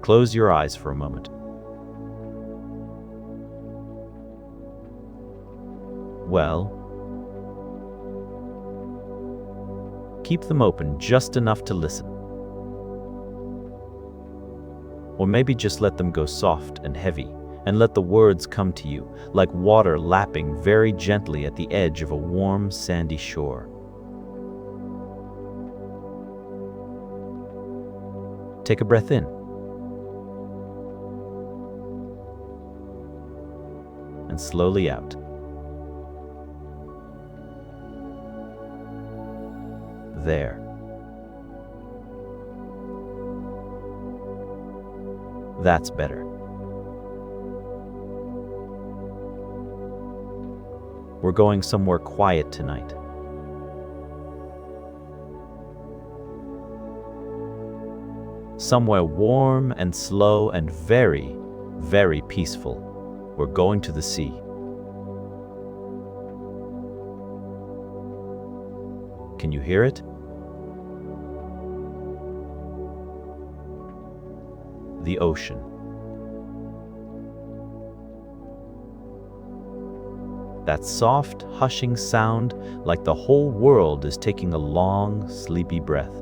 Close your eyes for a moment. Well, keep them open just enough to listen. Or maybe just let them go soft and heavy, and let the words come to you, like water lapping very gently at the edge of a warm, sandy shore. Take a breath in. And slowly out. There. That's better. We're going somewhere quiet tonight. Somewhere warm and slow and very, very peaceful. We're going to the sea. Can you hear it? The ocean. That soft, hushing sound, like the whole world is taking a long, sleepy breath.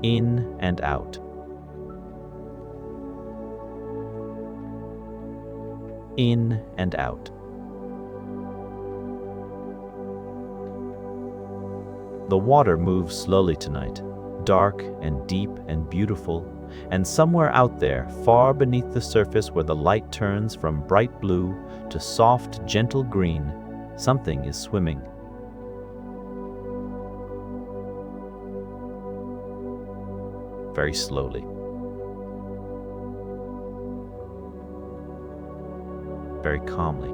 In and out. In and out. The water moves slowly tonight, dark and deep and beautiful, and somewhere out there, far beneath the surface where the light turns from bright blue to soft, gentle green, something is swimming. Very slowly. Very calmly.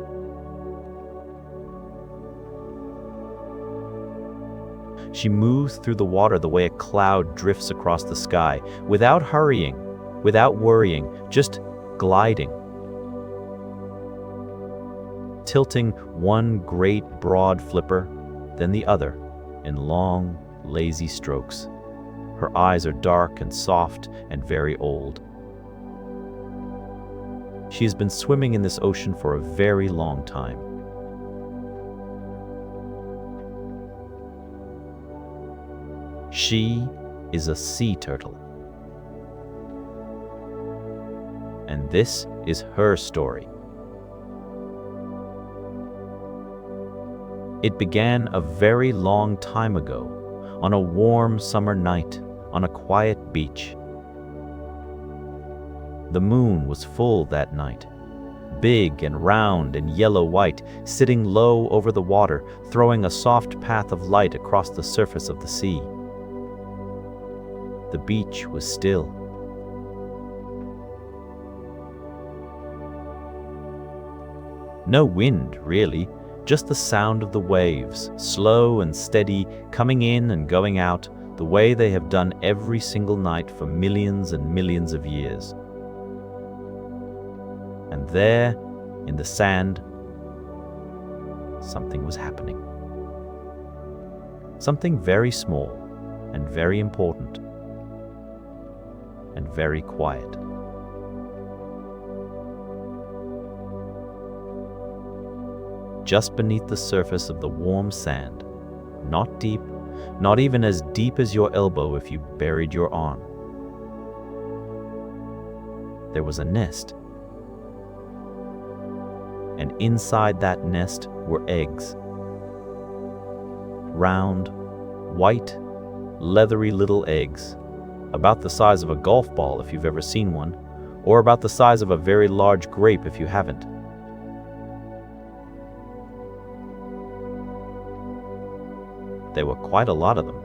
She moves through the water the way a cloud drifts across the sky, without hurrying, without worrying, just gliding. Tilting one great broad flipper, then the other, in long, lazy strokes. Her eyes are dark and soft and very old. She has been swimming in this ocean for a very long time. She is a sea turtle. And this is her story. It began a very long time ago, on a warm summer night, on a quiet beach. The moon was full that night, big and round and yellow-white, sitting low over the water, throwing a soft path of light across the surface of the sea. The beach was still. No wind, really, just the sound of the waves, slow and steady, coming in and going out, the way they have done every single night for millions and millions of years. And there, in the sand, something was happening. Something very small and very important. And very quiet. Just beneath the surface of the warm sand, not deep, not even as deep as your elbow if you buried your arm, there was a nest. And inside that nest were eggs. Round, white, leathery little eggs. About the size of a golf ball if you've ever seen one, or about the size of a very large grape if you haven't. There were quite a lot of them,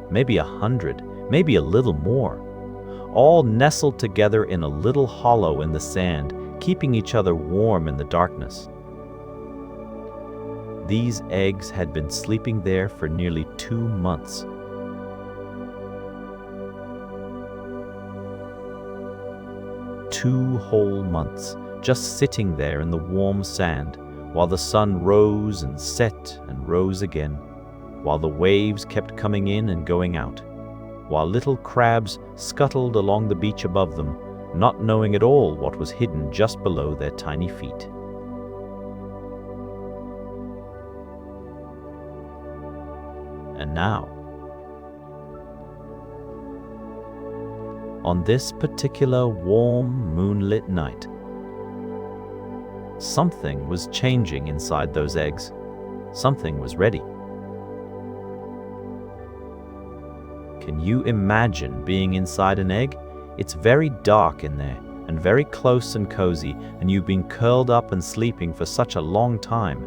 maybe 100, maybe a little more, all nestled together in a little hollow in the sand, keeping each other warm in the darkness. These eggs had been sleeping there for nearly 2 months. 2 whole months, just sitting there in the warm sand, while the sun rose and set and rose again, while the waves kept coming in and going out. while little crabs scuttled along the beach above them, not knowing at all what was hidden just below their tiny feet. And now, on this particular warm, moonlit night, something was changing inside those eggs. Something was ready. Can you imagine being inside an egg? It's very dark in there, and very close and cozy, and you've been curled up and sleeping for such a long time.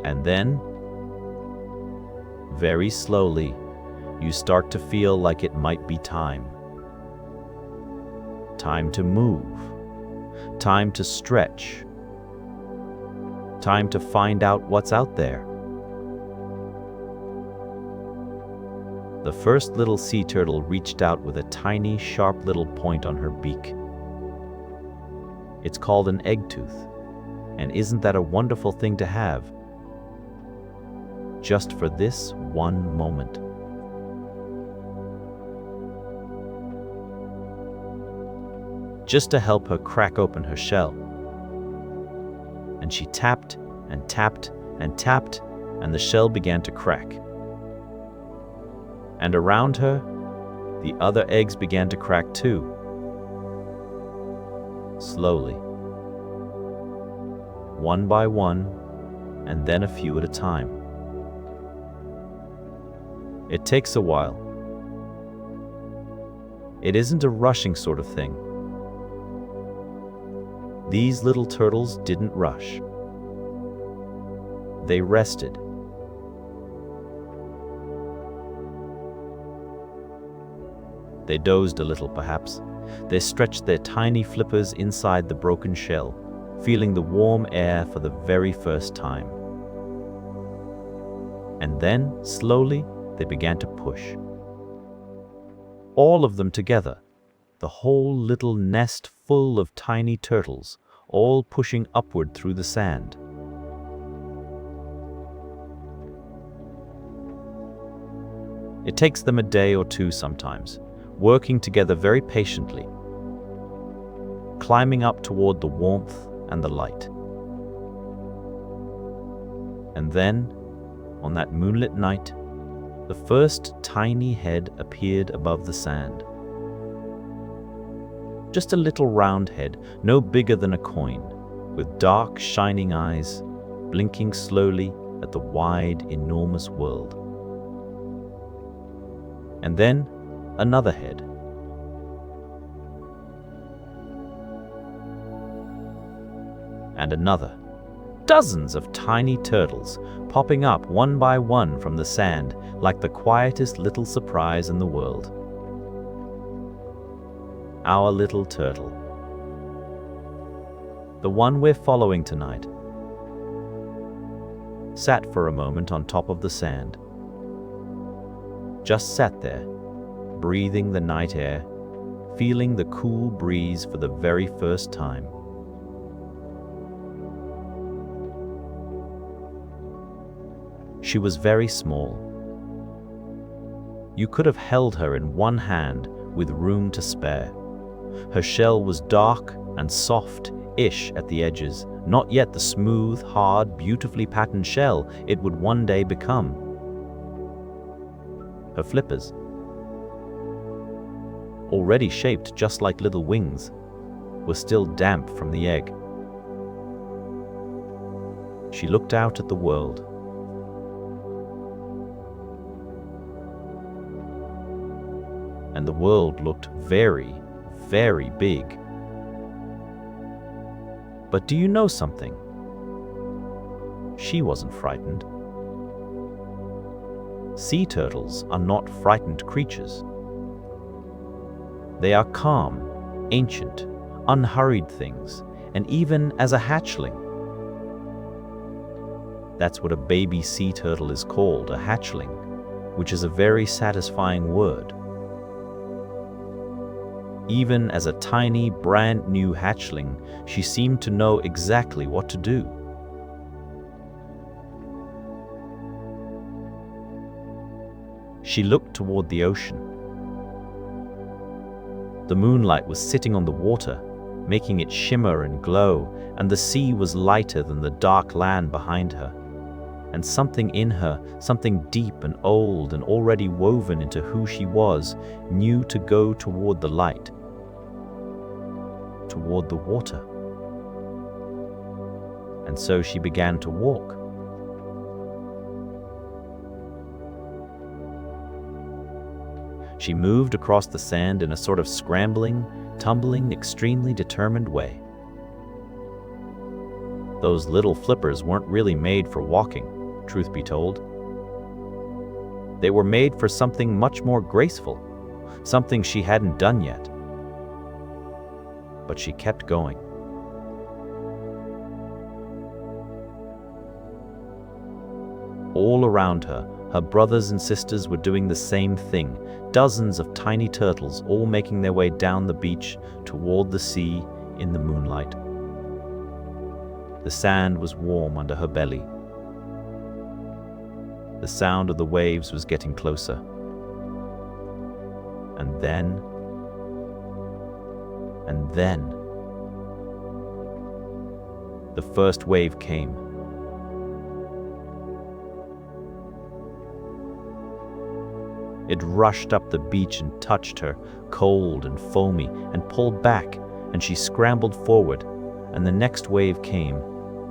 And then, very slowly, you start to feel like it might be time. Time to move. Time to stretch. Time to find out what's out there. The first little sea turtle reached out with a tiny, sharp little point on her beak. It's called an egg tooth, and isn't that a wonderful thing to have? Just for this one moment. Just to help her crack open her shell. And she tapped and tapped and tapped, and the shell began to crack. And around her, the other eggs began to crack too. Slowly. One by one, and then a few at a time. It takes a while. It isn't a rushing sort of thing. These little turtles didn't rush. They rested. They dozed a little, perhaps. They stretched their tiny flippers inside the broken shell, feeling the warm air for the very first time. And then, slowly, they began to push. All of them together, the whole little nest full of tiny turtles, all pushing upward through the sand. It takes them a day or two sometimes, working together very patiently, climbing up toward the warmth and the light. And then, on that moonlit night, the first tiny head appeared above the sand. Just a little round head, no bigger than a coin, with dark, shining eyes, blinking slowly at the wide, enormous world. And then, another head. And another. Dozens of tiny turtles popping up one by one from the sand like the quietest little surprise in the world. Our little turtle. The one we're following tonight. Sat for a moment on top of the sand. Just sat there, breathing the night air, feeling the cool breeze for the very first time. She was very small. You could have held her in one hand with room to spare. Her shell was dark and soft-ish at the edges, not yet the smooth, hard, beautifully patterned shell it would one day become. Her flippers, already shaped just like little wings, were still damp from the egg. She looked out at the world. And the world looked very, very big. But do you know something? She wasn't frightened. Sea turtles are not frightened creatures. They are calm, ancient, unhurried things, and even as a hatchling. That's what a baby sea turtle is called, a hatchling, which is a very satisfying word. Even as a tiny, brand new hatchling, she seemed to know exactly what to do. She looked toward the ocean. The moonlight was sitting on the water, making it shimmer and glow, and the sea was lighter than the dark land behind her. And something in her, something deep and old and already woven into who she was, knew to go toward the light, toward the water. And so she began to walk. She moved across the sand in a sort of scrambling, tumbling, extremely determined way. Those little flippers weren't really made for walking, truth be told. They were made for something much more graceful, something she hadn't done yet. But she kept going. All around her, her brothers and sisters were doing the same thing, dozens of tiny turtles all making their way down the beach toward the sea in the moonlight. The sand was warm under her belly. The sound of the waves was getting closer. And then, the first wave came. It rushed up the beach and touched her, cold and foamy, and pulled back, and she scrambled forward, and the next wave came,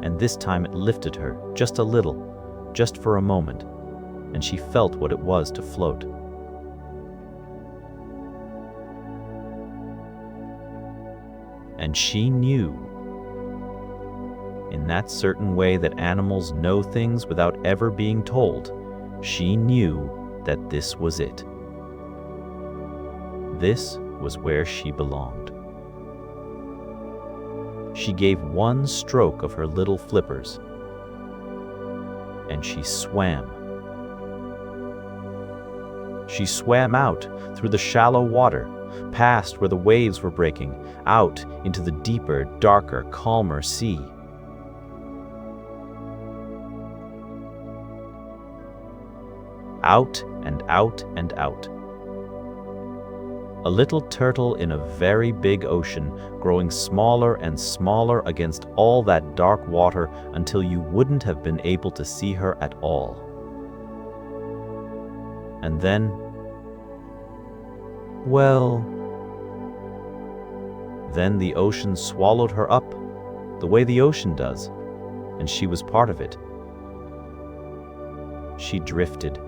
and this time it lifted her, just a little, just for a moment, and she felt what it was to float. And she knew, in that certain way that animals know things without ever being told, she knew that this was it. This was where she belonged. She gave one stroke of her little flippers, and she swam. She swam out through the shallow water, past where the waves were breaking, out into the deeper, darker, calmer sea. Out and out and out. A little turtle in a very big ocean, growing smaller and smaller against all that dark water until you wouldn't have been able to see her at all. And then, then the ocean swallowed her up, the way the ocean does, and she was part of it. She drifted.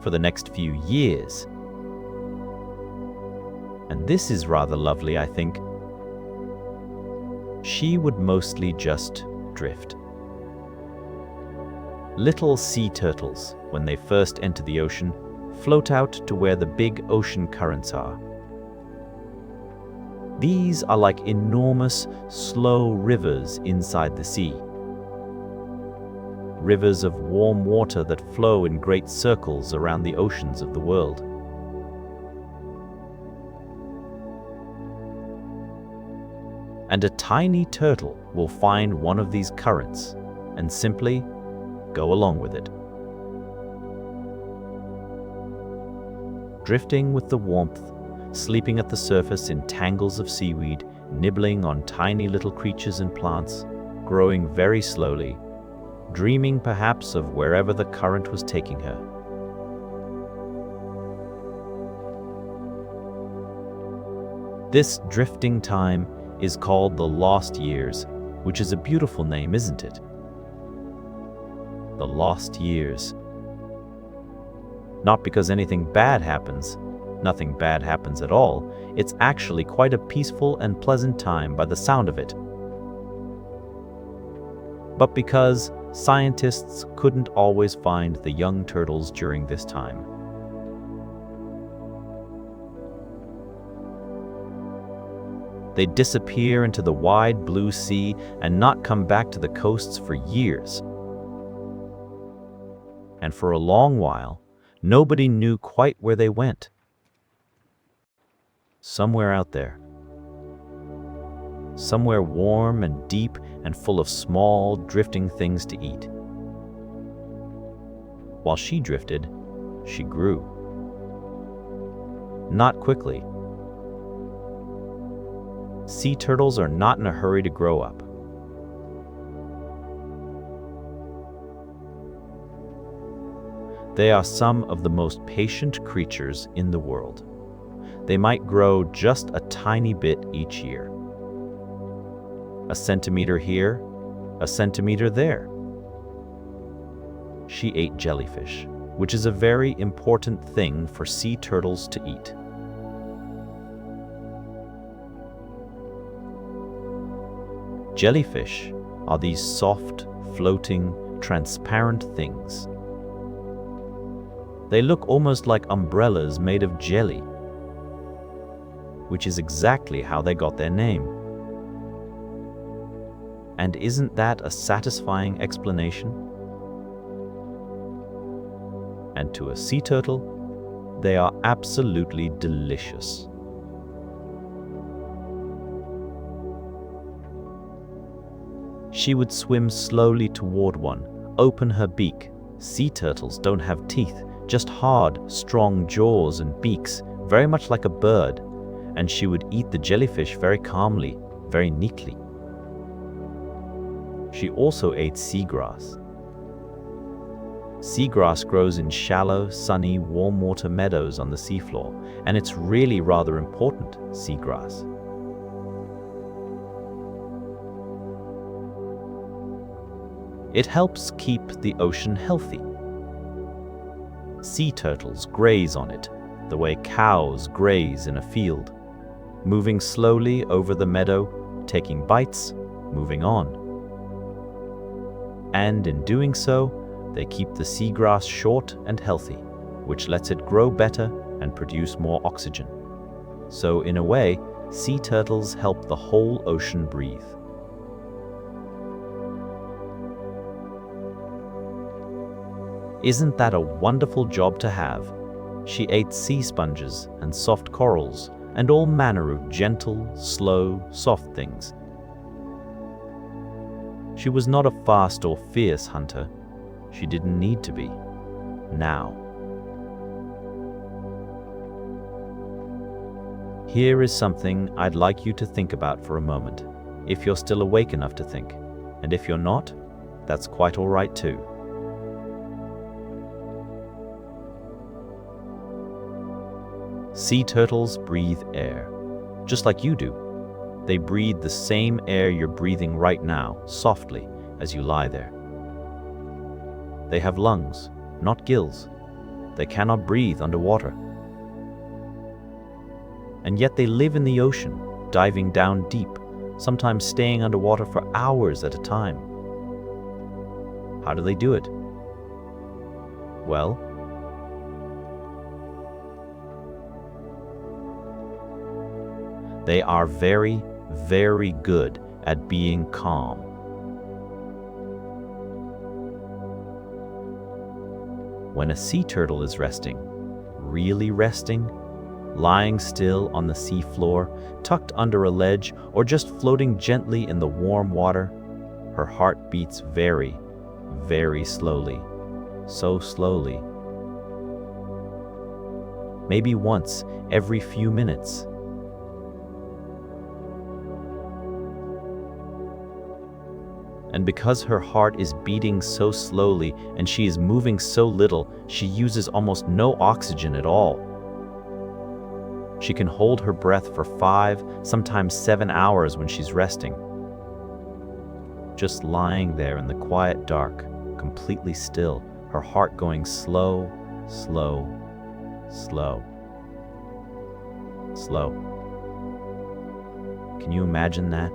For the next few years. And this is rather lovely, I think. She would mostly just drift. Little sea turtles, when they first enter the ocean, float out to where the big ocean currents are. These are like enormous, slow rivers inside the sea. Rivers of warm water that flow in great circles around the oceans of the world. And a tiny turtle will find one of these currents and simply go along with it. Drifting with the warmth, sleeping at the surface in tangles of seaweed, nibbling on tiny little creatures and plants, growing very slowly, dreaming perhaps of wherever the current was taking her. This drifting time is called the lost years, which is a beautiful name, isn't it? The lost years. Not because anything bad happens. Nothing bad happens at all. It's actually quite a peaceful and pleasant time by the sound of it. But because scientists couldn't always find the young turtles during this time. They'd disappear into the wide blue sea and not come back to the coasts for years. And for a long while, nobody knew quite where they went. Somewhere out there. somewhere warm and deep and full of small, drifting things to eat. While she drifted, she grew. Not quickly. Sea turtles are not in a hurry to grow up. They are some of the most patient creatures in the world. They might grow just a tiny bit each year. A centimeter here, a centimeter there. She ate jellyfish, which is a very important thing for sea turtles to eat. Jellyfish are these soft, floating, transparent things. They look almost like umbrellas made of jelly, which is exactly how they got their name. And isn't that a satisfying explanation? And to a sea turtle, they are absolutely delicious. She would swim slowly toward one, open her beak. Sea turtles don't have teeth, just hard, strong jaws and beaks, very much like a bird, and she would eat the jellyfish very calmly, very neatly. She also ate seagrass. Seagrass grows in shallow, sunny, warm water meadows on the seafloor, and it's really rather important, seagrass. It helps keep the ocean healthy. Sea turtles graze on it, the way cows graze in a field, moving slowly over the meadow, taking bites, moving on. And in doing so, they keep the seagrass short and healthy, which lets it grow better and produce more oxygen. So in a way, sea turtles help the whole ocean breathe. Isn't that a wonderful job to have? She ate sea sponges and soft corals and all manner of gentle, slow, soft things. She was not a fast or fierce hunter. She didn't need to be. Now. Here is something I'd like you to think about for a moment, if you're still awake enough to think. And if you're not, that's quite all right too. Sea turtles breathe air, just like you do. They breathe the same air you're breathing right now, softly, as you lie there. They have lungs, not gills. They cannot breathe underwater. And yet they live in the ocean, diving down deep, sometimes staying underwater for hours at a time. How do they do it? Well, they are very, very good at being calm. When a sea turtle is resting, really resting, lying still on the sea floor, tucked under a ledge, or just floating gently in the warm water, her heart beats very, very slowly, so slowly. Maybe once every few minutes. And because her heart is beating so slowly and she is moving so little, she uses almost no oxygen at all. She can hold her breath for 5, sometimes 7 hours when she's resting. Just lying there in the quiet dark, completely still, her heart going slow, slow, slow, slow. Can you imagine that?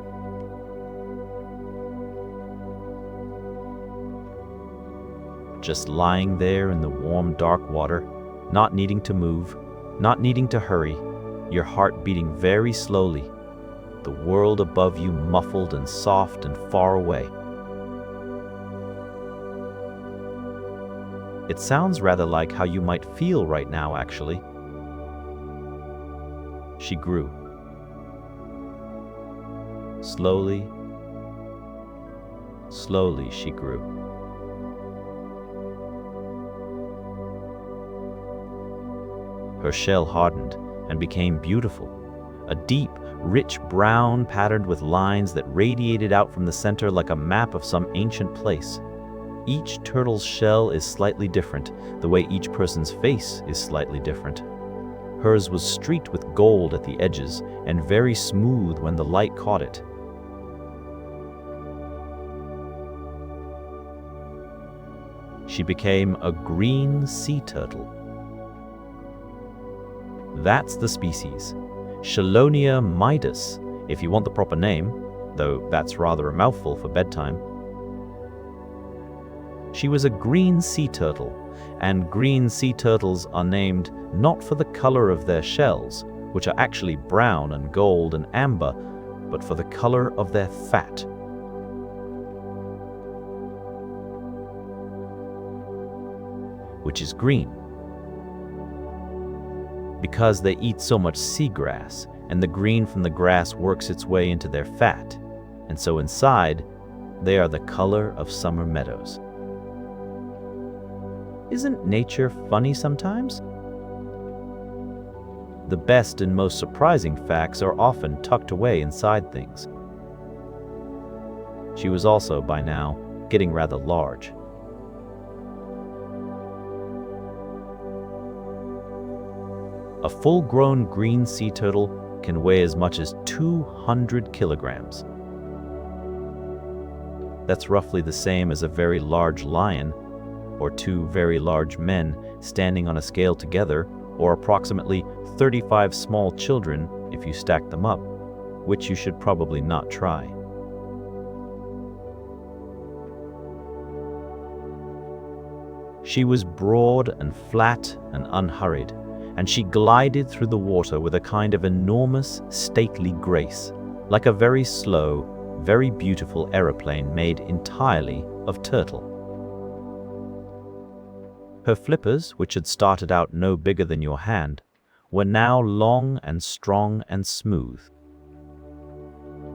Just lying there in the warm, dark water, not needing to move, not needing to hurry, your heart beating very slowly, the world above you muffled and soft and far away. It sounds rather like how you might feel right now, actually. She grew. Slowly, slowly she grew. Her shell hardened and became beautiful, a deep, rich brown patterned with lines that radiated out from the center like a map of some ancient place. Each turtle's shell is slightly different, the way each person's face is slightly different. Hers was streaked with gold at the edges and very smooth when the light caught it. She became a green sea turtle. That's the species, Chelonia midas, if you want the proper name, though that's rather a mouthful for bedtime. She was a green sea turtle, and green sea turtles are named not for the color of their shells, which are actually brown and gold and amber, but for the color of their fat. Which is green. Because they eat so much seagrass, and the green from the grass works its way into their fat, and so inside, they are the color of summer meadows. Isn't nature funny sometimes? The best and most surprising facts are often tucked away inside things. She was also, by now, getting rather large. A full-grown green sea turtle can weigh as much as 200 kilograms. That's roughly the same as a very large lion, or two very large men standing on a scale together, or approximately 35 small children if you stack them up, which you should probably not try. She was broad and flat and unhurried, and she glided through the water with a kind of enormous, stately grace, like a very slow, very beautiful aeroplane made entirely of turtle. Her flippers, which had started out no bigger than your hand, were now long and strong and smooth.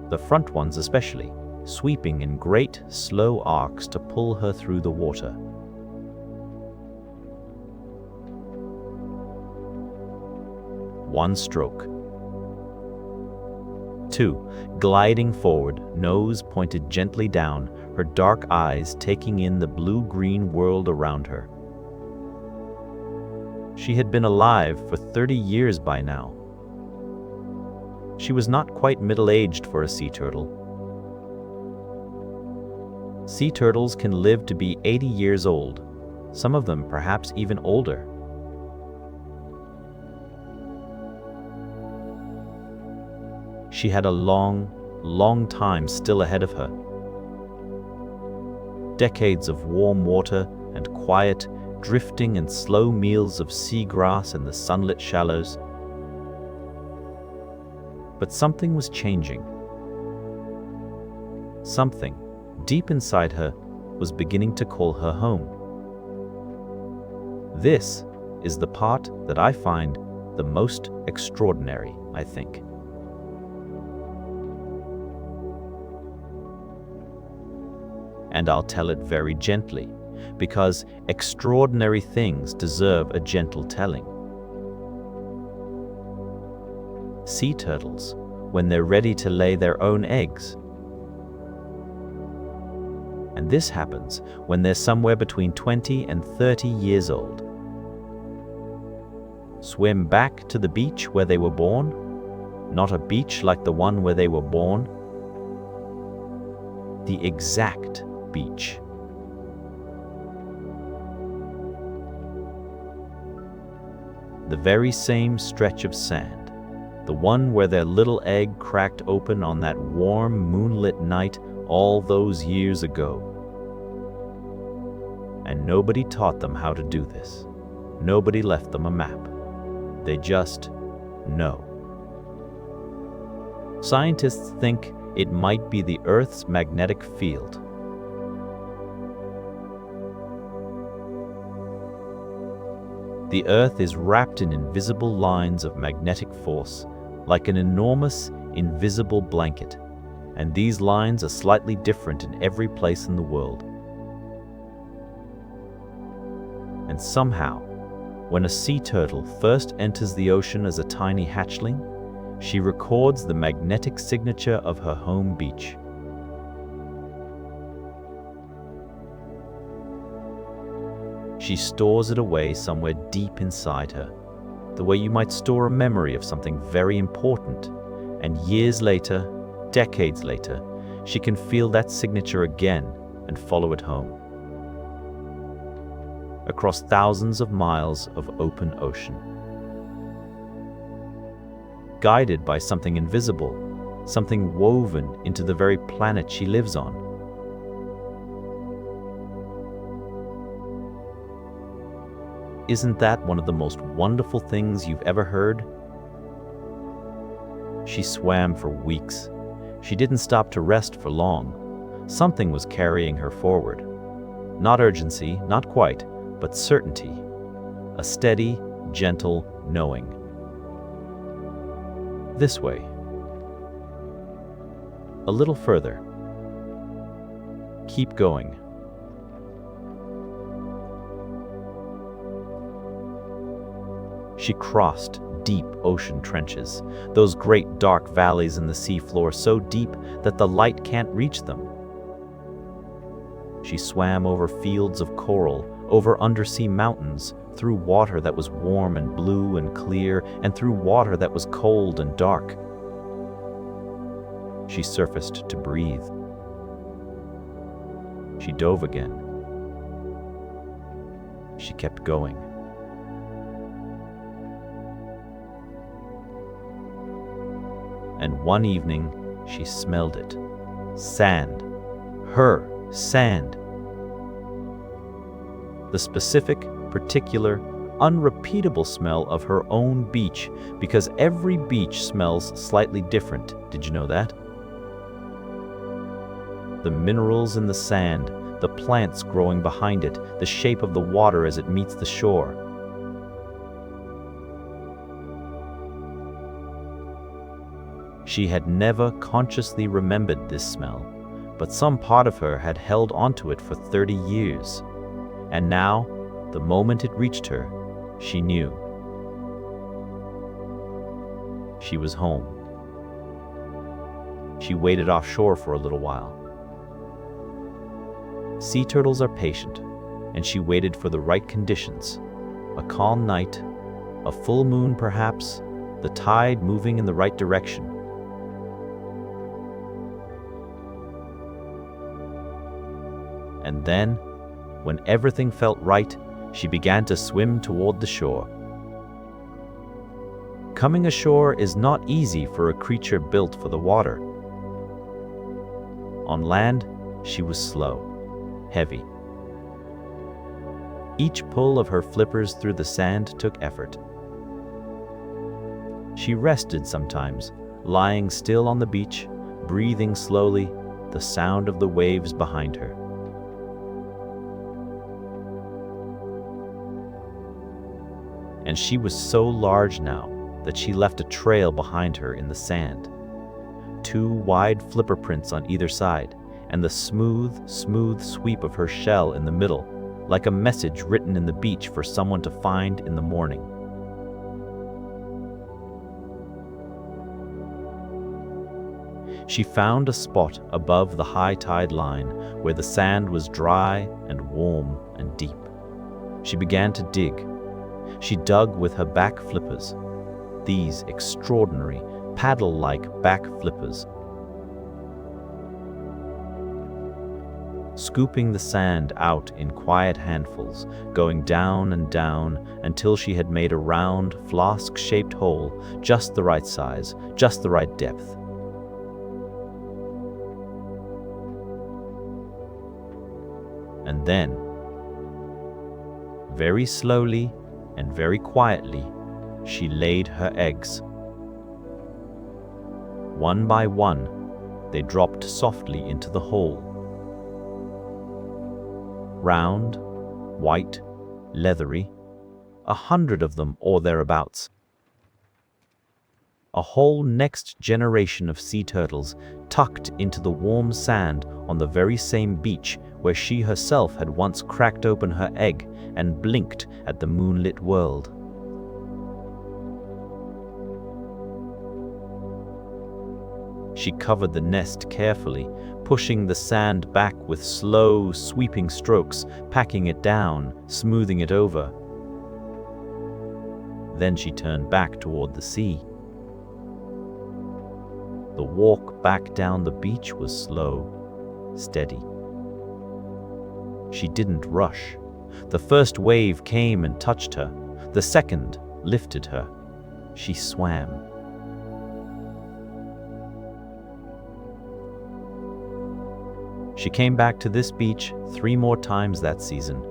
The front ones especially, sweeping in great, slow arcs to pull her through the water. One stroke. Two, gliding forward, nose pointed gently down, her dark eyes taking in the blue-green world around her. She had been alive for 30 years by now. She was not quite middle-aged for a sea turtle. Sea turtles can live to be 80 years old, some of them perhaps even older. She had a long, long time still ahead of her. Decades of warm water and quiet, drifting and slow meals of seagrass in the sunlit shallows. But something was changing. Something, deep inside her, was beginning to call her home. This is the part that I find the most extraordinary, I think. And I'll tell it very gently, because extraordinary things deserve a gentle telling. Sea turtles, when they're ready to lay their own eggs. And this happens when they're somewhere between 20 and 30 years old. Swim back to the beach where they were born, not a beach like the one where they were born, the exact beach. The very same stretch of sand, the one where their little egg cracked open on that warm, moonlit night all those years ago. And nobody taught them how to do this. Nobody left them a map. They just know. Scientists think it might be the Earth's magnetic field. The Earth is wrapped in invisible lines of magnetic force, like an enormous, invisible blanket, and these lines are slightly different in every place in the world. And somehow, when a sea turtle first enters the ocean as a tiny hatchling, she records the magnetic signature of her home beach. She stores it away somewhere deep inside her, the way you might store a memory of something very important, and years later, decades later, she can feel that signature again and follow it home. Across thousands of miles of open ocean. Guided by something invisible, something woven into the very planet she lives on. Isn't that one of the most wonderful things you've ever heard? She swam for weeks. She didn't stop to rest for long. Something was carrying her forward. Not urgency, not quite, but certainty. A steady, gentle knowing. This way. A little further. Keep going. She crossed deep ocean trenches, those great dark valleys in the seafloor so deep that the light can't reach them. She swam over fields of coral, over undersea mountains, through water that was warm and blue and clear, and through water that was cold and dark. She surfaced to breathe. She dove again. She kept going. And one evening, she smelled it. Sand. Her sand. The specific, particular, unrepeatable smell of her own beach, because every beach smells slightly different. Did you know that? The minerals in the sand, the plants growing behind it, the shape of the water as it meets the shore. She had never consciously remembered this smell, but some part of her had held onto it for 30 years. And now, the moment it reached her, she knew. She was home. She waited offshore for a little while. Sea turtles are patient, and she waited for the right conditions. A calm night, a full moon perhaps, the tide moving in the right direction. And then, when everything felt right, she began to swim toward the shore. Coming ashore is not easy for a creature built for the water. On land, she was slow, heavy. Each pull of her flippers through the sand took effort. She rested sometimes, lying still on the beach, breathing slowly, the sound of the waves behind her. And she was so large now that she left a trail behind her in the sand. 2 wide flipper prints on either side, and the smooth sweep of her shell in the middle, like a message written in the beach for someone to find in the morning. She found a spot above the high tide line where the sand was dry and warm and deep. She began to dig. She dug with her back flippers, these extraordinary, paddle-like back flippers. Scooping the sand out in quiet handfuls, going down and down until she had made a round, flask-shaped hole, just the right size, just the right depth. And then, very slowly and very quietly, she laid her eggs. One by one, they dropped softly into the hole. Round, white, leathery, 100 of them or thereabouts. a whole next generation of sea turtles tucked into the warm sand on the very same beach where she herself had once cracked open her egg and blinked at the moonlit world. She covered the nest carefully, pushing the sand back with slow, sweeping strokes, packing it down, smoothing it over. Then she turned back toward the sea. The walk back down the beach was slow, steady. She didn't rush. The first wave came and touched her. The second lifted her. She swam. She came back to this beach 3 more times that season.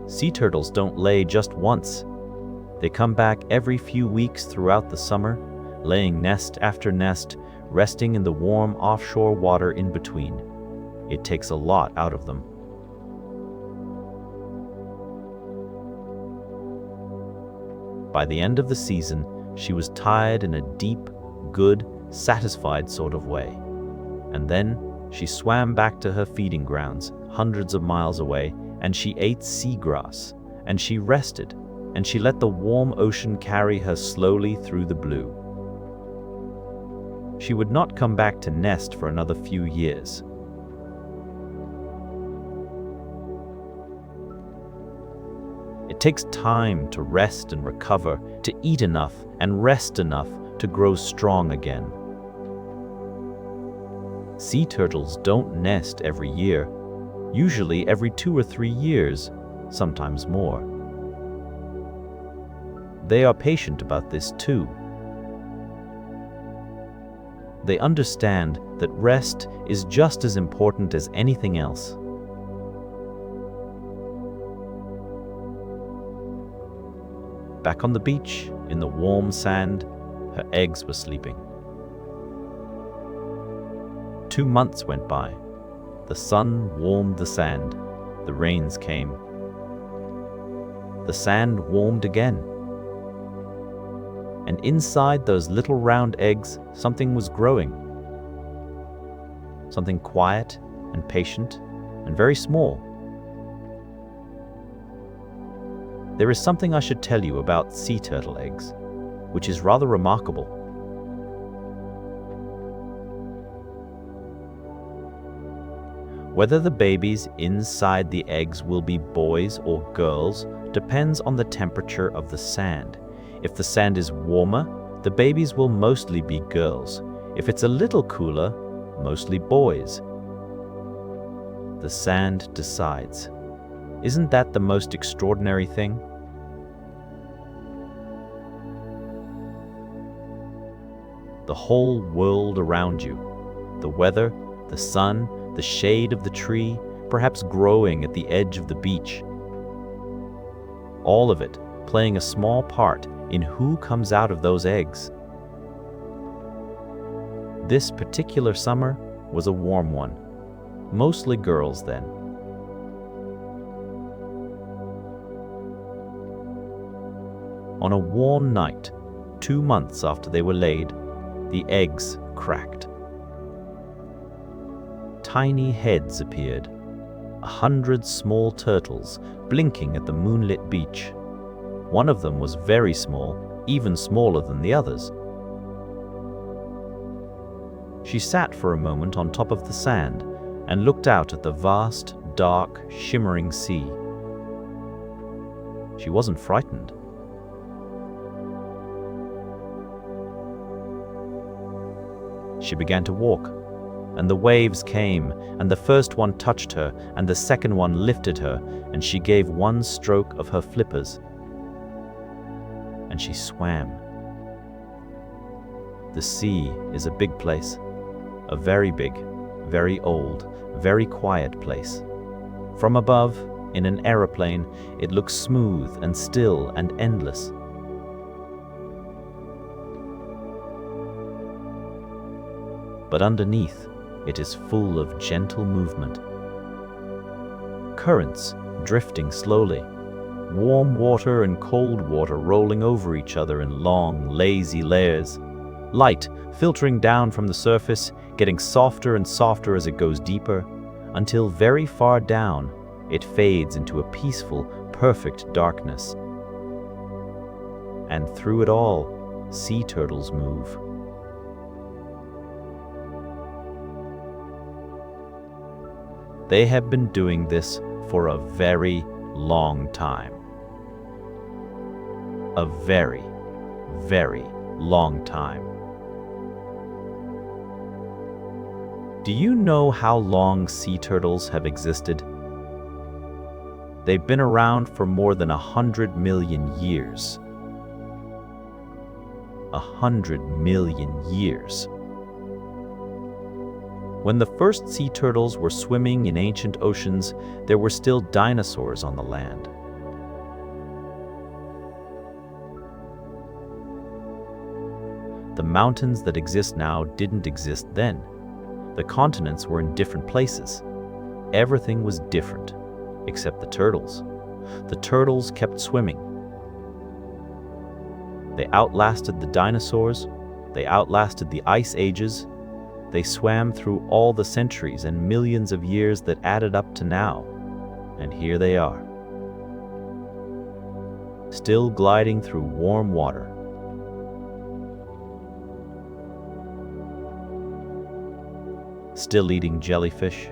Sea turtles don't lay just once. They come back every few weeks throughout the summer, laying nest after nest, resting in the warm offshore water in between. It takes a lot out of them. By the end of the season, she was tired in a deep, good, satisfied sort of way. And then she swam back to her feeding grounds, hundreds of miles away, and she ate seagrass, and she rested, and she let the warm ocean carry her slowly through the blue. She would not come back to nest for another few years. It takes time to rest and recover, to eat enough and rest enough to grow strong again. Sea turtles don't nest every year, usually every 2 or 3 years, sometimes more. They are patient about this too. They understand that rest is just as important as anything else. Back on the beach, in the warm sand, her eggs were sleeping. 2 months went by. The sun warmed the sand. The rains came. The sand warmed again. And inside those little round eggs, something was growing. Something quiet and patient and very small. There is something I should tell you about sea turtle eggs, which is rather remarkable. Whether the babies inside the eggs will be boys or girls depends on the temperature of the sand. If the sand is warmer, the babies will mostly be girls. If it's a little cooler, mostly boys. The sand decides. Isn't that the most extraordinary thing? The whole world around you, the weather, the sun, the shade of the tree, perhaps growing at the edge of the beach. All of it playing a small part in who comes out of those eggs. This particular summer was a warm one, mostly girls then. On a warm night, 2 months after they were laid, the eggs cracked. Tiny heads appeared, 100 small turtles blinking at the moonlit beach. One of them was very small, even smaller than the others. She sat for a moment on top of the sand and looked out at the vast, dark, shimmering sea. She wasn't frightened. She began to walk, and the waves came, and the first one touched her, and the second one lifted her, and she gave one stroke of her flippers, and she swam. The sea is a big place, a very big, very old, very quiet place. From above, in an aeroplane, it looks smooth and still and endless. But underneath, it is full of gentle movement. Currents drifting slowly, warm water and cold water rolling over each other in long, lazy layers. Light filtering down from the surface, getting softer and softer as it goes deeper, until very far down, it fades into a peaceful, perfect darkness. And through it all, sea turtles move. They have been doing this for a very long time. A very, very long time. Do you know how long sea turtles have existed? They've been around for more than 100 million years. 100 million years. When the first sea turtles were swimming in ancient oceans, there were still dinosaurs on the land. The mountains that exist now didn't exist then. The continents were in different places. Everything was different, except the turtles. The turtles kept swimming. They outlasted the dinosaurs. They outlasted the ice ages. They swam through all the centuries and millions of years that added up to now. And here they are, still gliding through warm water. Still eating jellyfish,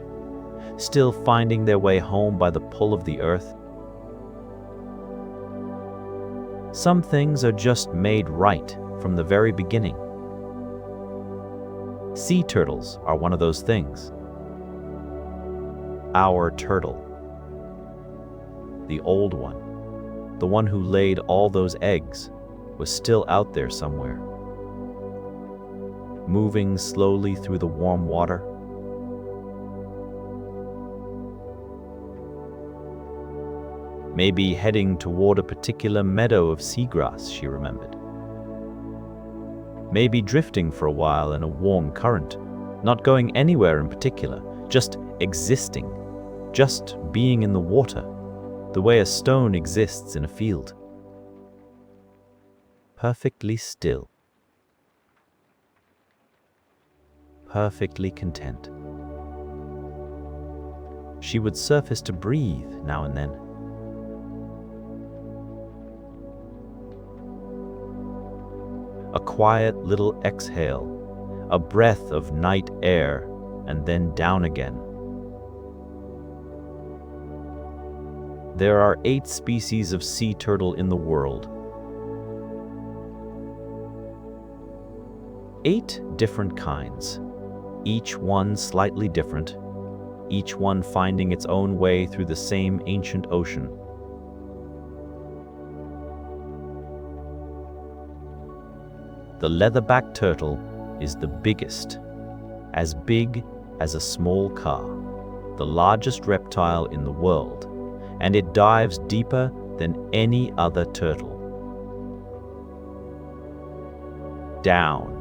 still finding their way home by the pull of the earth. Some things are just made right from the very beginning. Sea turtles are one of those things. Our turtle. The old one, the one who laid all those eggs, was still out there somewhere, moving slowly through the warm water. Maybe heading toward a particular meadow of seagrass, she remembered. Maybe drifting for a while in a warm current, not going anywhere in particular, just existing, just being in the water, the way a stone exists in a field. Perfectly still. Perfectly content. She would surface to breathe now and then. A quiet little exhale, a breath of night air, and then down again. There are 8 species of sea turtle in the world. 8 different kinds, each one slightly different, each one finding its own way through the same ancient ocean. The leatherback turtle is the biggest, as big as a small car, the largest reptile in the world, and it dives deeper than any other turtle. Down.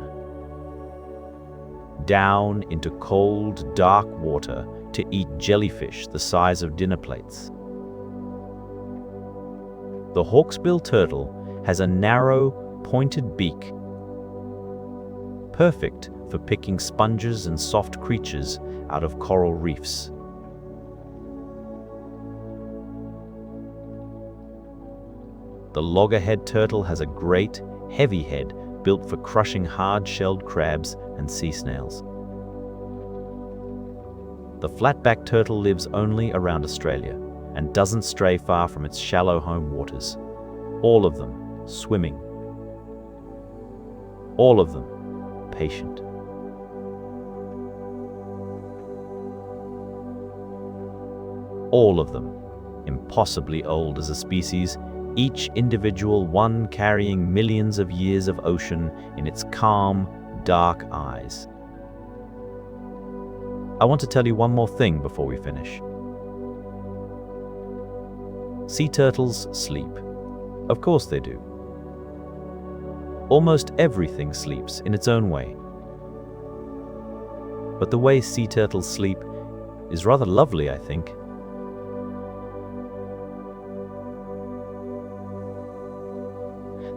Down into cold, dark water to eat jellyfish the size of dinner plates. The hawksbill turtle has a narrow, pointed beak, perfect for picking sponges and soft creatures out of coral reefs. The loggerhead turtle has a great, heavy head built for crushing hard-shelled crabs and sea snails. The flatback turtle lives only around Australia and doesn't stray far from its shallow home waters. All of them swimming. All of them patient. All of them impossibly old as a species, each individual one carrying millions of years of ocean in its calm, dark eyes. I want to tell you one more thing before we finish. Sea turtles sleep. Of course they do. Almost everything sleeps in its own way. But the way sea turtles sleep is rather lovely, I think.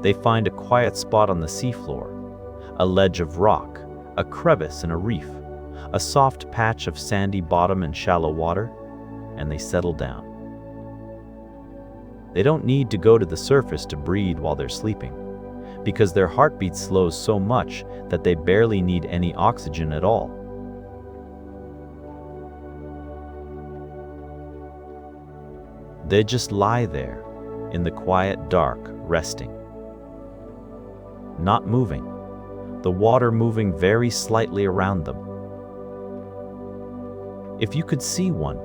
They find a quiet spot on the seafloor, a ledge of rock, a crevice in a reef, a soft patch of sandy bottom and shallow water, and they settle down. They don't need to go to the surface to breathe while they're sleeping, because their heartbeat slows so much that they barely need any oxygen at all. They just lie there, in the quiet dark, resting. Not moving, the water moving very slightly around them. If you could see one,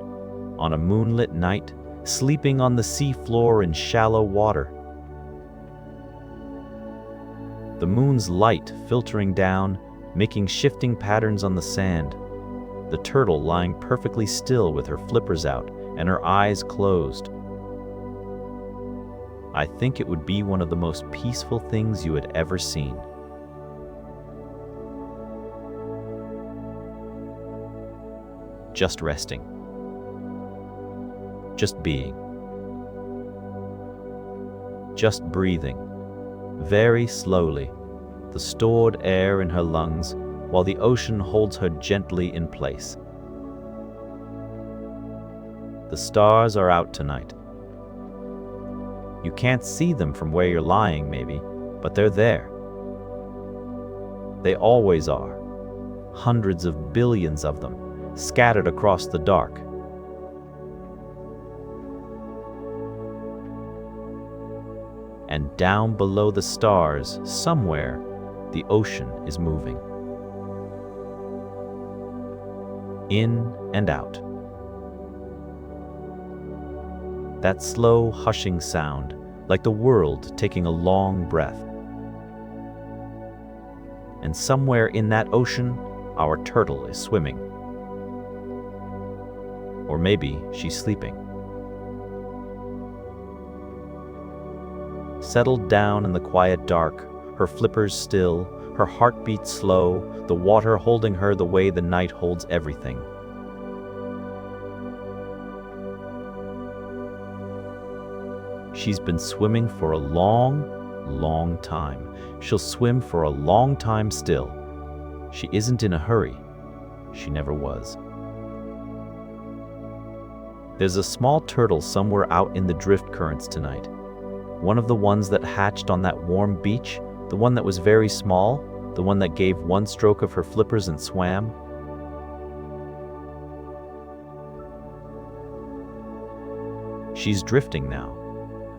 on a moonlit night, sleeping on the sea floor in shallow water, the moon's light filtering down, making shifting patterns on the sand, the turtle lying perfectly still with her flippers out and her eyes closed. I think it would be one of the most peaceful things you had ever seen. Just resting. Just being. Just breathing, very slowly, the stored air in her lungs, while the ocean holds her gently in place. The stars are out tonight. You can't see them from where you're lying, maybe, but they're there. They always are. Hundreds of billions of them, scattered across the dark. And down below the stars, somewhere, the ocean is moving. In and out. That slow, hushing sound, like the world taking a long breath. And somewhere in that ocean, our turtle is swimming. Or maybe she's sleeping. Settled down in the quiet dark, her flippers still, her heartbeat slow, the water holding her the way the night holds everything. She's been swimming for a long, long time. She'll swim for a long time still. She isn't in a hurry. She never was. There's a small turtle somewhere out in the drift currents tonight. One of the ones that hatched on that warm beach, the one that was very small, the one that gave one stroke of her flippers and swam. She's drifting now,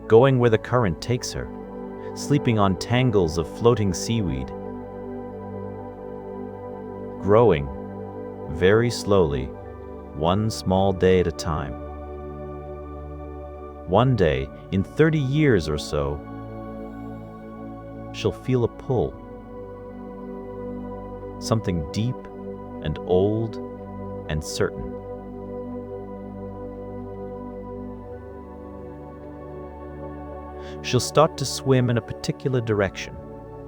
going where the current takes her, sleeping on tangles of floating seaweed, growing very slowly, one small day at a time. One day, in 30 years or so, she'll feel a pull, something deep and old and certain. She'll start to swim in a particular direction,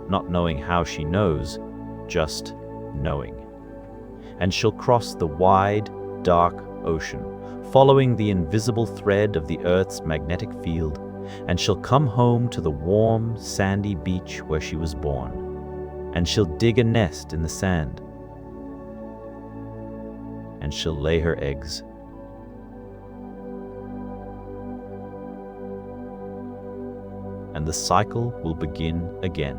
not knowing how she knows, just knowing. And she'll cross the wide, dark ocean, following the invisible thread of the Earth's magnetic field, and she'll come home to the warm, sandy beach where she was born, and she'll dig a nest in the sand, and she'll lay her eggs. And the cycle will begin again.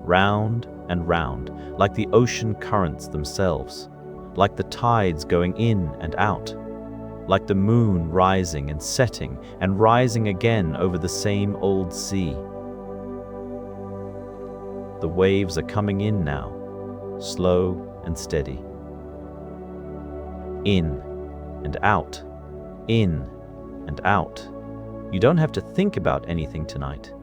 Round and round, like the ocean currents themselves, like the tides going in and out, like the moon rising and setting and rising again over the same old sea. The waves are coming in now, slow and steady. In and out, in and out. You don't have to think about anything tonight.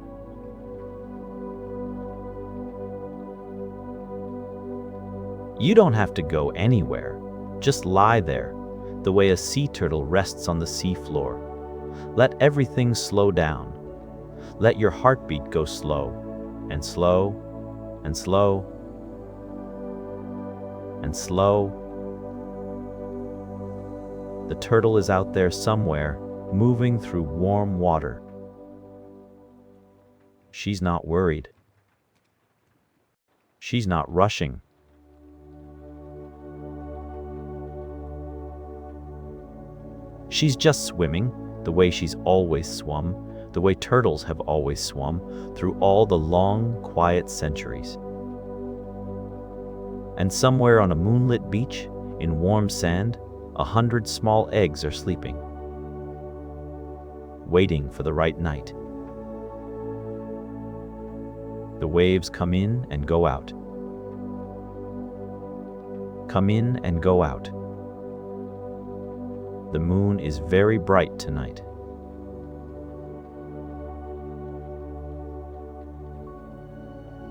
You don't have to go anywhere. Just lie there, the way a sea turtle rests on the seafloor. Let everything slow down. Let your heartbeat go slow, and slow, and slow, and slow. The turtle is out there somewhere, moving through warm water. She's not worried. She's not rushing. She's just swimming the way she's always swum, the way turtles have always swum through all the long, quiet centuries. And somewhere on a moonlit beach, in warm sand, 100 small eggs are sleeping, waiting for the right night. The waves come in and go out. Come in and go out. The moon is very bright tonight.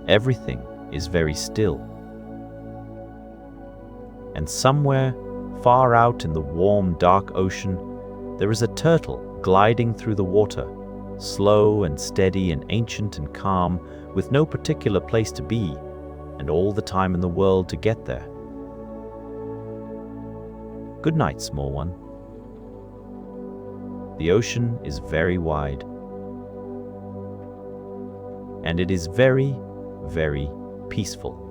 Everything is very still. And somewhere, far out in the warm, dark ocean, there is a turtle gliding through the water, slow and steady and ancient and calm, with no particular place to be, and all the time in the world to get there. Good night, small one. The ocean is very wide, and it is very, very peaceful.